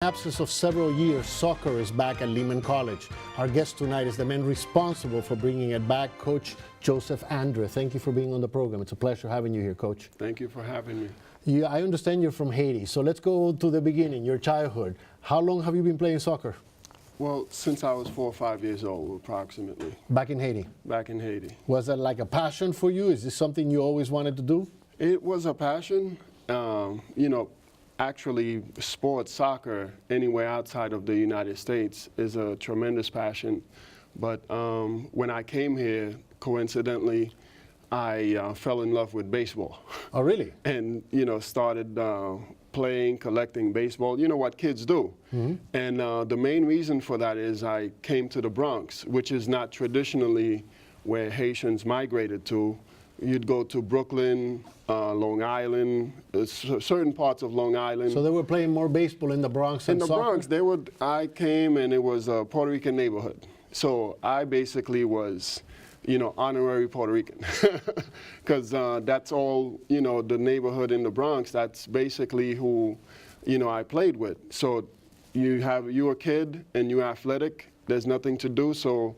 absence of several years, soccer is back at Lehman College. Our guest tonight is the man responsible for bringing it back, Coach Joseph Andre. Thank you for being on the program. It's a pleasure having you here, Coach. Thank you for having me. Yeah, I understand you're from Haiti, so let's go to the beginning, your childhood. How long have you been playing soccer? Well, since I was 4 or 5 years old, approximately. Back in Haiti? Back in Haiti. Was that like a passion for you? Is this something you always wanted to do? It was a passion. Actually, sports, soccer, anywhere outside of the United States is a tremendous passion. But when I came here, coincidentally, I fell in love with baseball. Oh, really? And, started playing, collecting baseball, you know what kids do. Mm-hmm. And the main reason for that is I came to the Bronx, which is not traditionally where Haitians migrated to. You'd go to Brooklyn, Long Island, certain parts of Long Island. So they were playing more baseball in the Bronx than soccer? In the Bronx, I came and it was a Puerto Rican neighborhood. So I basically was, honorary Puerto Rican. Because that's all, the neighborhood in the Bronx, that's basically who, I played with. So you're a kid and you're athletic, there's nothing to do, so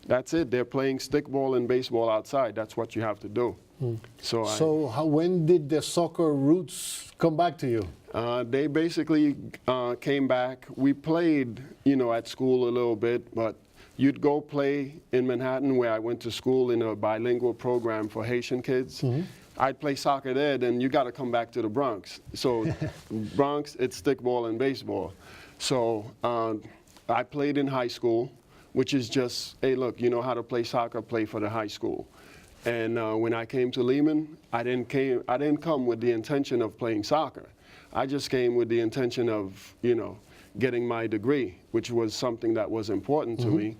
that's it. They're playing stickball and baseball outside. That's what you have to do. When did the soccer roots come back to you? They basically came back. We played, at school a little bit, but you'd go play in Manhattan, where I went to school in a bilingual program for Haitian kids. Mm-hmm. I'd play soccer there, then you got to come back to the Bronx. So Bronx, it's stickball and baseball. So I played in high school, which is just, hey, look, you know how to play soccer, play for the high school. And when I came to Lehman, I didn't come with the intention of playing soccer. I just came with the intention of, getting my degree, which was something that was important to me.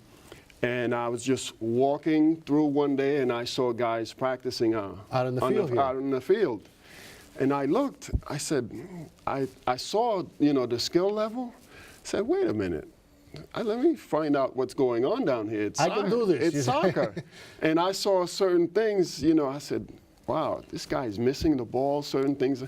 And I was just walking through one day, and I saw guys practicing out in the field. And I looked, I said, I saw, the skill level. I said, wait a minute. Let me find out what's going on down here. I can do this. It's soccer. And I saw certain things, I said, wow, this guy's missing the ball, certain things.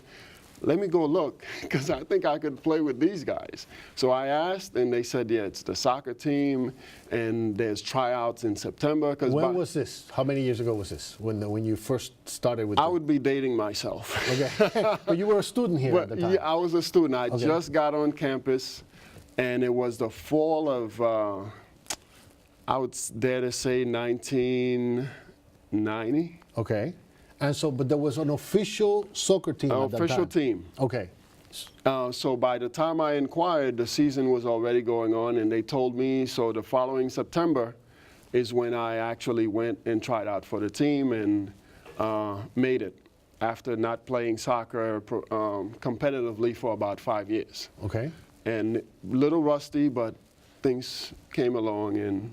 Let me go look, because I think I could play with these guys. So I asked, and they said, yeah, it's the soccer team, and there's tryouts in September. When was this? How many years ago was this, when you first started with I would be dating myself. Okay. But you were a student here at the time. Yeah, I was a student. I just got on campus. And it was the fall of, I would dare to say, 1990. Okay. And so, but there was an official soccer team at that time? Official team. Okay. So by the time I inquired, the season was already going on, and they told me, so the following September is when I actually went and tried out for the team and made it after not playing soccer competitively for about 5 years. Okay. And a little rusty, but things came along, and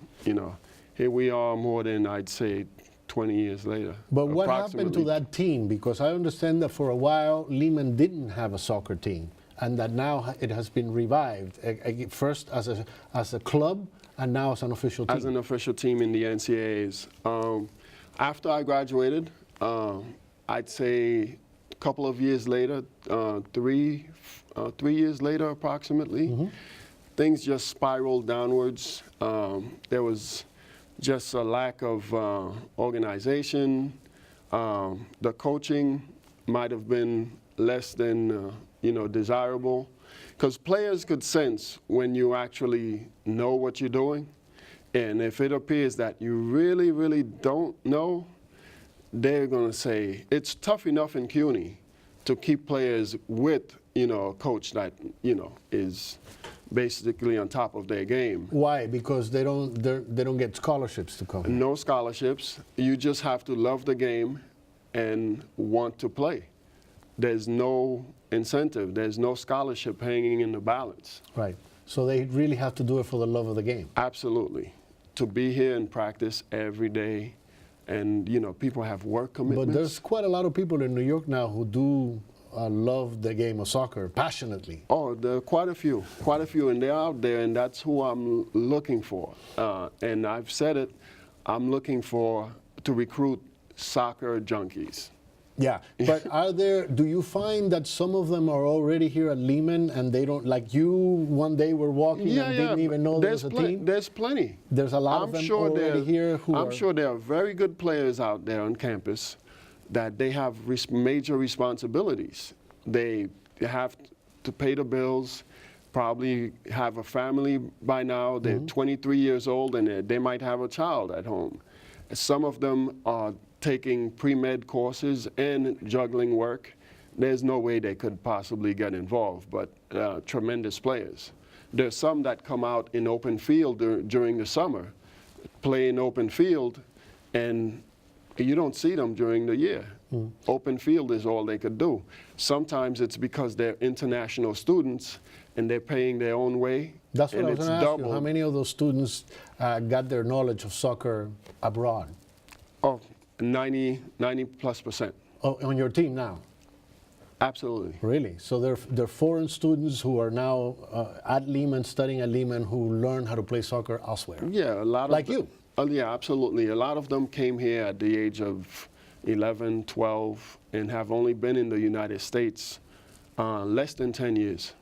here we are more than, I'd say, 20 years later. But what happened to that team? Because I understand that for a while Lehman didn't have a soccer team, and that now it has been revived, first as a club and now as an official team. As an official team in the NCAAs. After I graduated, I'd say a couple of years later, 3 years later approximately, things just spiraled downwards. There was just a lack of organization. The coaching might have been less than desirable, because players could sense when you actually know what you're doing, and if it appears that you really, really don't know, they're going to say it's tough enough in CUNY to keep players with a coach that is basically on top of their game. Why? Because they don't get scholarships to come. No scholarships. You just have to love the game and want to play. There's no incentive. There's no scholarship hanging in the balance. Right. So they really have to do it for the love of the game. Absolutely. To be here and practice every day, and people have work commitments. But there's quite a lot of people in New York now who do love the game of soccer passionately. Oh, there are quite a few, and they're out there, and that's who I'm looking for. And I've said it, I'm looking to recruit soccer junkies. Yeah, but do you find that some of them are already here at Lehman and they don't, like you one day were walking and didn't even know there was a team? There's plenty. There's a lot of them already here who I'm sure there are very good players out there on campus that they have major responsibilities. They have to pay the bills, probably have a family by now. They're 23 years old and they might have a child at home. Some of them are taking pre-med courses and juggling work. There's no way they could possibly get involved, but tremendous players. There's some that come out in open field during the summer, play in open field, and you don't see them during the year. Open field is all they could do. Sometimes it's because they're international students and they're paying their own way. That's what I was going to ask you. double. How many of those students got their knowledge of soccer abroad? Oh, 90+%. Oh, on your team now? Absolutely. Really? So they're foreign students who are now at Lehman, studying at Lehman, who learn how to play soccer elsewhere? Yeah, a lot of like you? Yeah, absolutely. A lot of them came here at the age of 11, 12, and have only been in the United States less than 10 years.